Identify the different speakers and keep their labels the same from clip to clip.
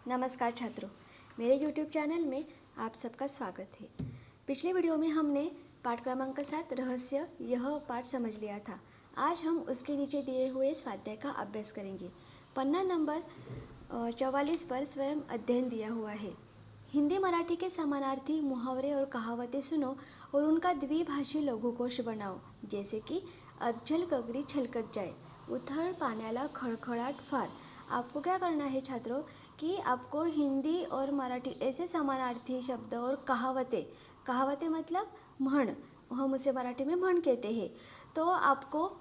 Speaker 1: नमस्कार छात्रों, मेरे YouTube चैनल में आप सबका स्वागत है। पिछले वीडियो में हमने पाठ क्रमांक 7 रहस्य यह पाठ समझ लिया था। आज हम उसके नीचे दिए हुए स्वाध्याय का अभ्यास करेंगे। पन्ना नंबर 44 पर स्वयं अध्ययन दिया हुआ है। हिंदी मराठी के समानार्थी मुहावरे और कहावतें सुनो और उनका द्विभाषी लघुकोश बनाओ, जैसे कि अज्जल गगरी छलकत जाए, उथळ पाण्याला खळखळाट फार। आपको क्या करना है छात्रों कि आपको हिंदी और मराठी ऐसे समानार्थी शब्द और कहावतें मतलब म्हण, हम उसे मराठी में म्हण कहते हैं। तो आपको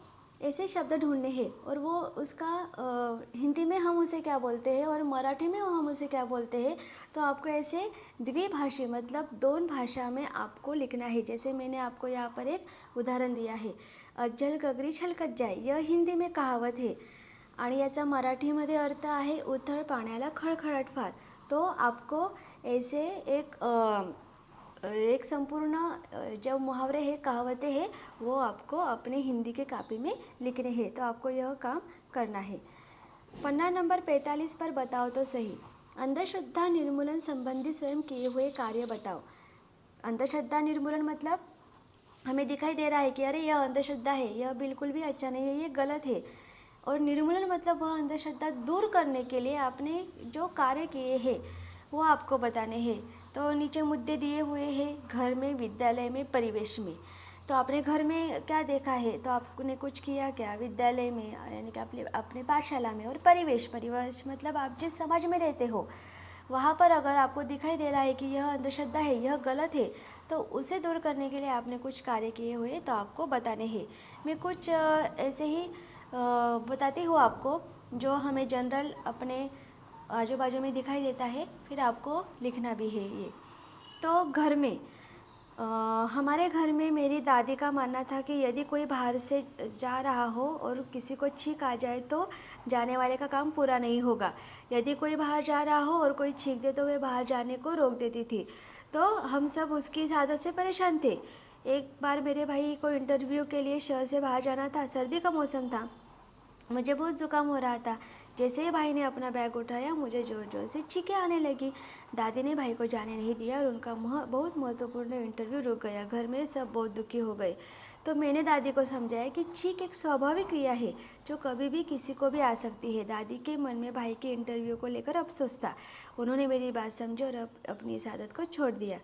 Speaker 1: ऐसे शब्द ढूंढने हैं और वो उसका हिंदी में हम उसे क्या बोलते हैं और मराठी में हम उसे क्या बोलते हैं। तो आपको ऐसे द्विभाषी मतलब दोन भाषा में आपको लिखना है। जैसे मैंने आपको यहाँ पर एक उदाहरण दिया है, अज्जल गगरी छलकत जाए, यह हिंदी में कहावत है आणि याचा मराठीमध्ये अर्थ आहे उथळ पाण्याला खळखळाट फार। तो आपको ऐसे एक संपूर्ण जो मुहावरे हैं कहावतें हैं वो आपको अपने हिंदी के कापी में लिखने हैं। तो आपको यह काम करना है। पन्ना नंबर 45 पर बताओ तो सही, अंधश्रद्धा निर्मूलन संबंधी स्वयं किए हुए कार्य बताओ। अंधश्रद्धा निर्मूलन मतलब हमें दिखाई दे रहा है कि अरे यह अंधश्रद्धा है, यह बिल्कुल भी अच्छा नहीं है, ये गलत है। और निर्मूलन मतलब वह अंधश्रद्धा दूर करने के लिए आपने जो कार्य किए हैं वो आपको बताने हैं। तो नीचे मुद्दे दिए हुए हैं, घर में, विद्यालय में, परिवेश में। तो आपने घर में क्या देखा है, तो आपने कुछ किया क्या, विद्यालय में यानी कि अपने पाठशाला में, और परिवेश मतलब आप जिस समाज में रहते हो वहाँ पर अगर आपको दिखाई दे रहा है कि यह अंधश्रद्धा है, यह गलत है, तो उसे दूर करने के लिए आपने कुछ कार्य किए हुए तो आपको बताने हैं। मैं कुछ ऐसे ही बताती हूँ आपको जो हमें जनरल अपने आजू बाजू में दिखाई देता है, फिर आपको लिखना भी है ये। तो घर में हमारे घर में मेरी दादी का मानना था कि यदि कोई बाहर से जा रहा हो और किसी को छींक आ जाए तो जाने वाले का काम पूरा नहीं होगा। यदि कोई बाहर जा रहा हो और कोई छींक दे तो वे बाहर जाने को रोक देती थी। तो हम सब उसकी इस आदत से परेशान थे। एक बार मेरे भाई को इंटरव्यू के लिए शहर से बाहर जाना था। सर्दी का मौसम था, मुझे बहुत जुकाम हो रहा था। जैसे ही भाई ने अपना बैग उठाया मुझे जोर जोर से छींकें आने लगी। दादी ने भाई को जाने नहीं दिया और उनका बहुत महत्वपूर्ण इंटरव्यू रुक गया। घर में सब बहुत दुखी हो गए। तो मैंने दादी को समझाया कि छींक एक स्वाभाविक क्रिया है जो कभी भी किसी को भी आ सकती है। दादी के मन में भाई के इंटरव्यू को लेकर अफसोस था। उन्होंने मेरी बात समझी और अपनी इस आदत को छोड़ दिया।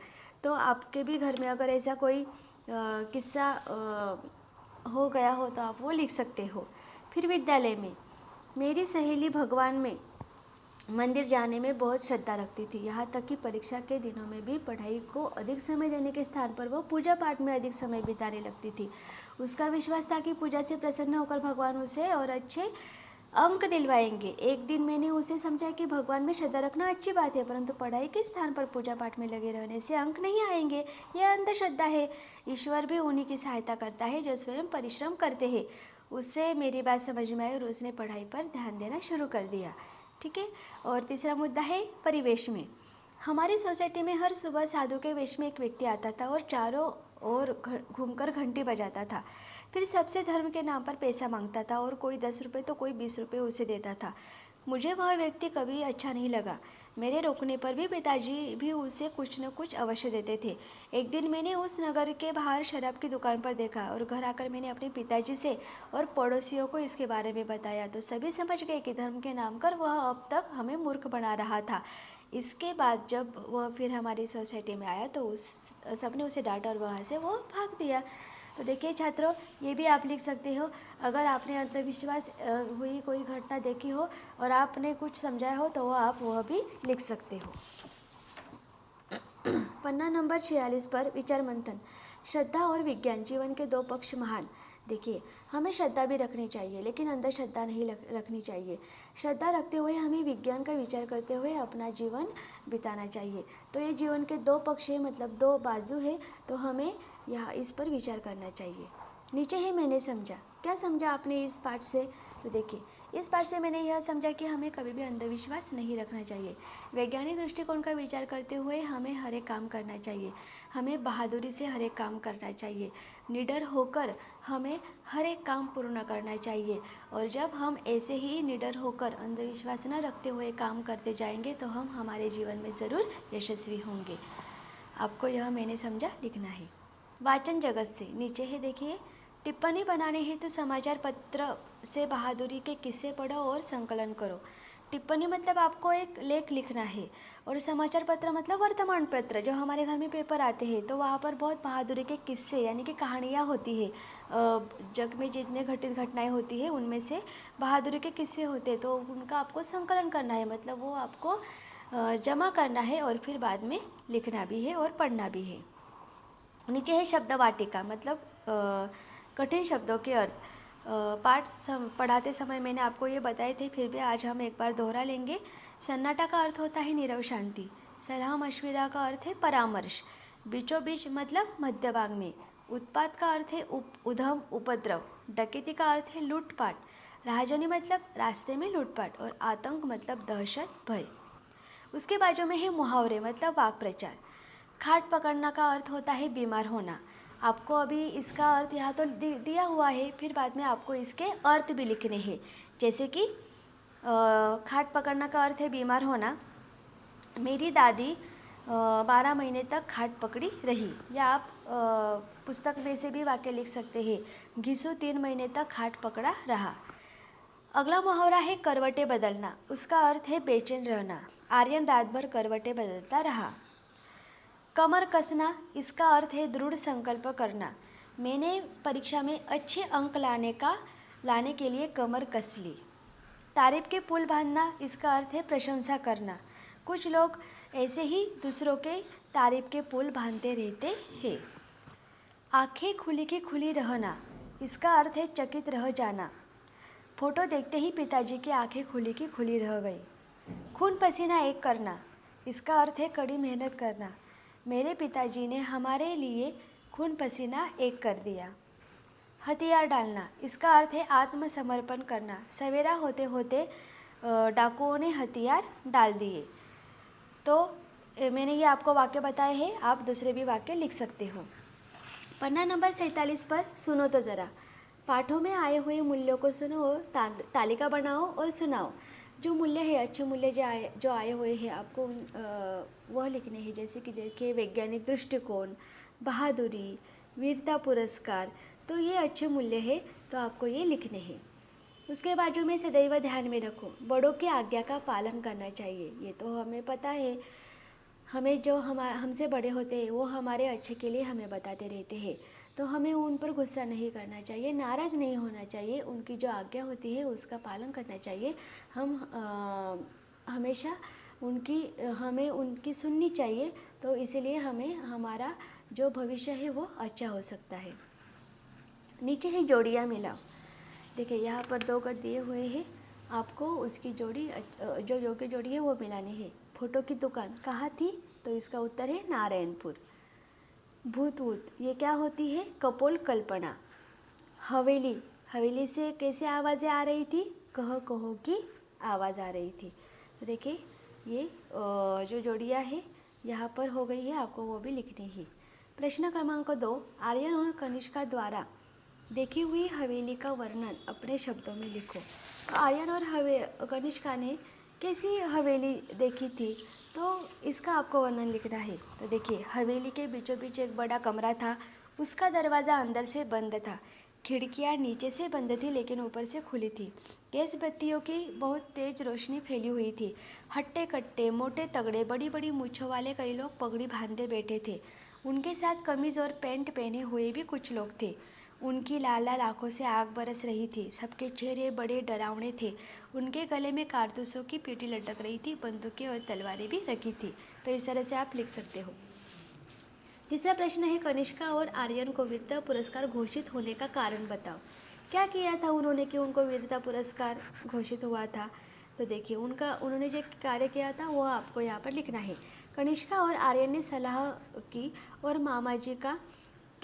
Speaker 1: तो आपके भी घर में अगर ऐसा कोई किस्सा हो गया हो तो आप वो लिख सकते हो। फिर विद्यालय में मेरी सहेली भगवान में मंदिर जाने में बहुत श्रद्धा रखती थी। यहाँ तक कि परीक्षा के दिनों में भी पढ़ाई को अधिक समय देने के स्थान पर वो पूजा पाठ में अधिक समय बिताने लगती थी। उसका विश्वास था कि पूजा से प्रसन्न होकर भगवान उसे और अच्छे अंक दिलवाएंगे। एक दिन मैंने उसे समझा कि भगवान में श्रद्धा रखना अच्छी बात है, परंतु पढ़ाई के स्थान पर पूजा पाठ में लगे रहने से अंक नहीं आएंगे, यह अंधश्रद्धा है। ईश्वर भी उन्हीं की सहायता करता है जो स्वयं परिश्रम करते हैं। उससे मेरी बात समझ में आई और उसने पढ़ाई पर ध्यान देना शुरू कर दिया। ठीक है। और तीसरा मुद्दा है परिवेश में। हमारी सोसाइटी में हर सुबह साधु के वेश में एक व्यक्ति आता था और चारों ओर घूमकर घंटी बजाता था। फिर सबसे धर्म के नाम पर पैसा मांगता था और कोई 10 रुपये तो कोई 20 रुपये उसे देता था। मुझे वह व्यक्ति कभी अच्छा नहीं लगा। मेरे रोकने पर भी पिताजी भी उसे कुछ न कुछ अवश्य देते थे। एक दिन मैंने उस नगर के बाहर शराब की दुकान पर देखा और घर आकर मैंने अपने पिताजी से और पड़ोसियों को इसके बारे में बताया तो सभी समझ गए कि धर्म के नाम पर वह अब तक हमें मूर्ख बना रहा था। इसके बाद जब वह फिर हमारी सोसाइटी में आया तो उस सबने उसे डांटा और वहाँ से वो भाग दिया। तो देखिए छात्रों, ये भी आप लिख सकते हो। अगर आपने अंधविश्वास हुई कोई घटना देखी हो और आपने कुछ समझाया हो तो आप वह भी लिख सकते हो। पन्ना नंबर 46 पर विचार मंथन, श्रद्धा और विज्ञान, जीवन के दो पक्ष महान। देखिए, हमें श्रद्धा भी रखनी चाहिए लेकिन अंधश्रद्धा नहीं रखनी चाहिए। श्रद्धा रखते हुए हमें विज्ञान का विचार करते हुए अपना जीवन बिताना चाहिए। तो ये जीवन के दो पक्ष है, मतलब दो बाजू है, तो हमें यहाँ इस पर विचार करना चाहिए। नीचे है मैंने समझा। क्या समझा आपने इस पाठ से? तो देखिए, इस पाठ से मैंने यह समझा कि हमें कभी भी अंधविश्वास नहीं रखना चाहिए। वैज्ञानिक दृष्टिकोण का विचार करते हुए हमें हर एक काम करना चाहिए। हमें बहादुरी से हर एक काम करना चाहिए। निडर होकर हमें हर एक काम पूर्ण करना चाहिए। और जब हम ऐसे ही निडर होकर अंधविश्वास न रखते हुए काम करते जाएंगे तो हम हमारे जीवन में ज़रूर यशस्वी होंगे। आपको यह मैंने समझा लिखना है। वाचन जगत से नीचे है, देखिए। टिप्पणी बनाने हेतु समाचार पत्र से बहादुरी के किस्से पढ़ो और संकलन करो। टिप्पणी मतलब आपको एक लेख लिखना है, और समाचार पत्र मतलब वर्तमान पत्र जो हमारे घर में पेपर आते हैं, तो वहाँ पर बहुत बहादुरी के किस्से यानी कि कहानियाँ होती है। जग में जितने घटित घटनाएं होती है उनमें से बहादुरी के किस्से होते हैं, तो उनका आपको संकलन करना है, मतलब वो आपको जमा करना है और फिर बाद में लिखना भी है और पढ़ना भी है। नीचे है शब्द वाटिका, मतलब कठिन शब्दों के अर्थ। पाठ पढ़ाते समय मैंने आपको ये बताए थे, फिर भी आज हम एक बार दोहरा लेंगे। सन्नाटा का अर्थ होता है नीरव शांति। सलाह मशविरा का अर्थ है परामर्श। बीचों बीच मतलब मध्य भाग में। उत्पात का अर्थ है उधम उपद्रव। डकैती का अर्थ है लूटपाट। राहजनी मतलब रास्ते में लूटपाट। और आतंक मतलब दहशत भय। उसके बाजू में है मुहावरे मतलब वाक प्रचार। खाट पकड़ना का अर्थ होता है बीमार होना। आपको अभी इसका अर्थ यहाँ तो दिया हुआ है, फिर बाद में आपको इसके अर्थ भी लिखने हैं। जैसे कि खाट पकड़ना का अर्थ है बीमार होना। मेरी दादी 12 महीने तक खाट पकड़ी रही। या आप पुस्तक में से भी वाक्य लिख सकते हैं, घिसू 3 महीने तक खाट पकड़ा रहा। अगला मुहावरा है करवटें बदलना। उसका अर्थ है बेचैन रहना। आर्यन रात भर करवटें बदलता रहा। कमर कसना, इसका अर्थ है दृढ़ संकल्प करना। मैंने परीक्षा में अच्छे अंक लाने के लिए कमर कस ली। तारीफ के पुल बांधना, इसका अर्थ है प्रशंसा करना। कुछ लोग ऐसे ही दूसरों के तारीफ के पुल बांधते रहते हैं। आंखें खुली की खुली रहना, इसका अर्थ है चकित रह जाना। फोटो देखते ही पिताजी की आंखें खुली की खुली रह गई। खून पसीना एक करना, इसका अर्थ है कड़ी मेहनत करना। मेरे पिताजी ने हमारे लिए खून पसीना एक कर दिया। हथियार डालना, इसका अर्थ है आत्मसमर्पण करना। सवेरा होते होते डाकुओं ने हथियार डाल दिए। तो मैंने ये आपको वाक्य बताए हैं, आप दूसरे भी वाक्य लिख सकते हो। पन्ना नंबर 47 पर सुनो तो ज़रा। पाठों में आए हुए मूल्यों को सुनो और तालिका बनाओ और सुनाओ। जो मूल्य है, अच्छे मूल्य जो आए हुए हैं, आपको वह लिखने हैं। जैसे कि देखिए, वैज्ञानिक दृष्टिकोण, बहादुरी, वीरता पुरस्कार, तो ये अच्छे मूल्य है, तो आपको ये लिखने हैं। उसके बाजू में सदैव ध्यान में रखो, बड़ों की आज्ञा का पालन करना चाहिए। ये तो हमें पता है, हमें जो हमसे बड़े होते हैं वो हमारे अच्छे के लिए हमें बताते रहते हैं, तो हमें उन पर गुस्सा नहीं करना चाहिए, नाराज़ नहीं होना चाहिए। उनकी जो आज्ञा होती है उसका पालन करना चाहिए। हम हमेशा हमें उनकी सुननी चाहिए, तो इसीलिए हमें हमारा जो भविष्य है वो अच्छा हो सकता है। नीचे है जोड़ियाँ मिलाओ। देखिए, यहाँ पर 2 गट दिए हुए हैं, आपको उसकी जोड़ी जो योग्य जोड़ी है वो मिलानी है। फोटो की दुकान कहाँ थी, तो इसका उत्तर है नारायणपुर। भूत वूत, ये क्या होती है, कपोल कल्पना। हवेली, हवेली से कैसे आवाज़ें आ रही थी, कह कहो की आवाज़ आ रही थी। तो देखिए, ये जो जोड़ियाँ है यहाँ पर हो गई है, आपको वो भी लिखनी है। प्रश्न क्रमांक 2, आर्यन और कनिष्का द्वारा देखी हुई हवेली का वर्णन अपने शब्दों में लिखो। आर्यन और कनिष्का ने कैसी हवेली देखी थी, तो इसका आपको वर्णन लिखना है। तो देखिए, हवेली के बीचों बीच एक बड़ा कमरा था। उसका दरवाज़ा अंदर से बंद था। खिड़कियाँ नीचे से बंद थी लेकिन ऊपर से खुली थी। गैस बत्तियों की बहुत तेज रोशनी फैली हुई थी। हट्टे कट्टे, मोटे तगड़े, बड़ी बड़ी मूँछों वाले कई लोग पगड़ी बांधे बैठे थे। उनके साथ कमीज़ और पैंट पहने हुए भी कुछ लोग थे। उनकी लाल लाल आँखों से आग बरस रही थी। सबके चेहरे बड़े डरावने थे। उनके गले में कारतूसों की पीटी लटक रही थी। बंदूकें और तलवारें भी रखी थी। तो इस तरह से आप लिख सकते हो। तीसरा प्रश्न है, कनिष्का और आर्यन को वीरता पुरस्कार घोषित होने का कारण बताओ। क्या किया था उन्होंने कि उनको वीरता पुरस्कार घोषित हुआ था। तो देखिए, उन्होंने जो कार्य किया था वो आपको यहाँ पर लिखना है। कनिष्का और आर्यन ने सलाह की और मामा जी का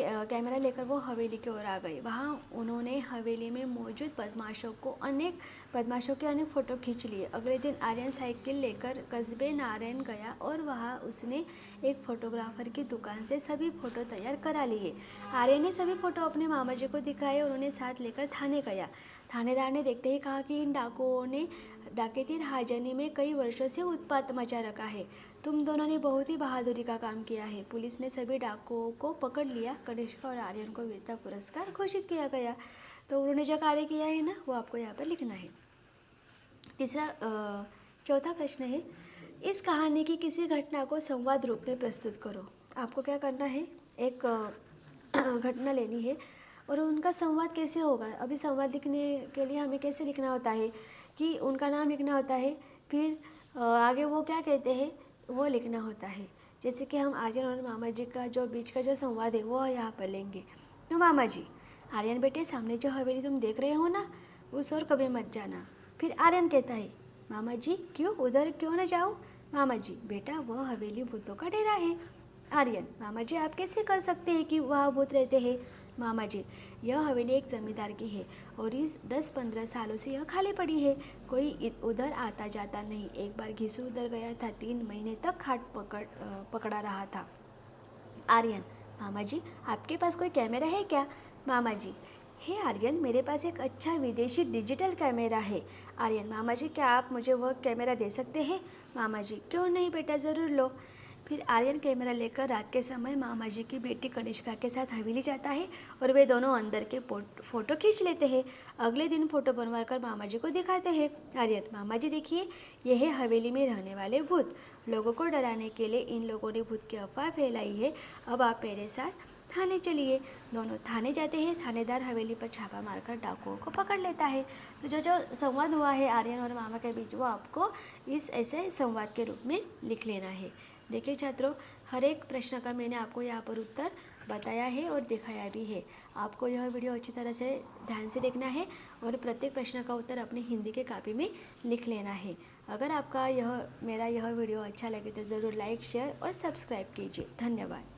Speaker 1: कैमरा लेकर वो हवेली की ओर आ गए। वहाँ उन्होंने हवेली में मौजूद बदमाशों के अनेक फ़ोटो खींच लिए। अगले दिन आर्यन साइकिल लेकर कस्बे नारायण गया और वहाँ उसने एक फ़ोटोग्राफ़र की दुकान से सभी फ़ोटो तैयार करा लिए। आर्यन ने सभी फ़ोटो अपने मामा जी को दिखाए। उन्होंने साथ लेकर थाने गया। थानेदार ने देखते ही कहा कि इन डाकुओं ने डाकैती राजधानी में कई वर्षों से उत्पात मचा रखा है। तुम दोनों ने बहुत ही बहादुरी का काम किया है। पुलिस ने सभी डाकुओं को पकड़ लिया। कनिष्का और आर्यन को वीरता पुरस्कार घोषित किया गया। तो उन्होंने जो कार्य किया है ना, वो आपको यहाँ पर लिखना है। चौथा प्रश्न है, इस कहानी की किसी घटना को संवाद रूप में प्रस्तुत करो। आपको क्या करना है, एक घटना लेनी है और उनका संवाद कैसे होगा। अभी संवाद लिखने के लिए हमें कैसे लिखना होता है कि उनका नाम लिखना होता है, फिर आगे वो क्या कहते हैं वो लिखना होता है। जैसे कि हम आर्यन और मामा जी का जो बीच का जो संवाद है वो यहाँ पर लेंगे। तो मामा जी, आर्यन बेटे सामने जो हवेली तुम देख रहे हो ना, उस ओर कभी मत जाना। फिर आर्यन कहता है, मामा जी क्यों, उधर क्यों न जाऊँ। मामा जी, बेटा वह हवेली भूतों का डेरा है। आर्यन, मामा जी आप कैसे कर सकते हैं कि वहाँ भूत रहते हैं। मामा जी, यह हवेली एक जमींदार की है और इस 10-15 सालों से यह खाली पड़ी है। कोई उधर आता जाता नहीं। एक बार घिसू उधर गया था, 3 महीने तक खाट पकड़ा रहा था। आर्यन, मामा जी आपके पास कोई कैमरा है क्या। मामा जी, हे आर्यन, मेरे पास एक अच्छा विदेशी डिजिटल कैमरा है। आर्यन, मामा जी क्या आप मुझे वह कैमरा दे सकते हैं। मामा जी, क्यों नहीं बेटा, ज़रूर लो। फिर आर्यन कैमरा लेकर रात के समय मामा जी की बेटी कनिष्का के साथ हवेली जाता है और वे दोनों अंदर के फ़ोटो खींच लेते हैं। अगले दिन फ़ोटो बनवा कर मामा जी को दिखाते हैं। आर्यन, मामा जी देखिए, यह है हवेली में रहने वाले भूत। लोगों को डराने के लिए इन लोगों ने भूत की अफवाह फैलाई है। अब आप मेरे साथ थाने चलिए। दोनों थाने जाते हैं। थानेदार हवेली पर छापा मारकर डाकुओं को पकड़ लेता है। तो जो संवाद हुआ है आर्यन और मामा के बीच, वो आपको इस ऐसे संवाद के रूप में लिख लेना है। देखिए छात्रों, हर एक प्रश्न का मैंने आपको यहाँ पर उत्तर बताया है और दिखाया भी है। आपको यह वीडियो अच्छी तरह से ध्यान से देखना है और प्रत्येक प्रश्न का उत्तर अपनी हिंदी के कॉपी में लिख लेना है। अगर आपका मेरा यह वीडियो अच्छा लगे तो ज़रूर लाइक, शेयर और सब्सक्राइब कीजिए। धन्यवाद।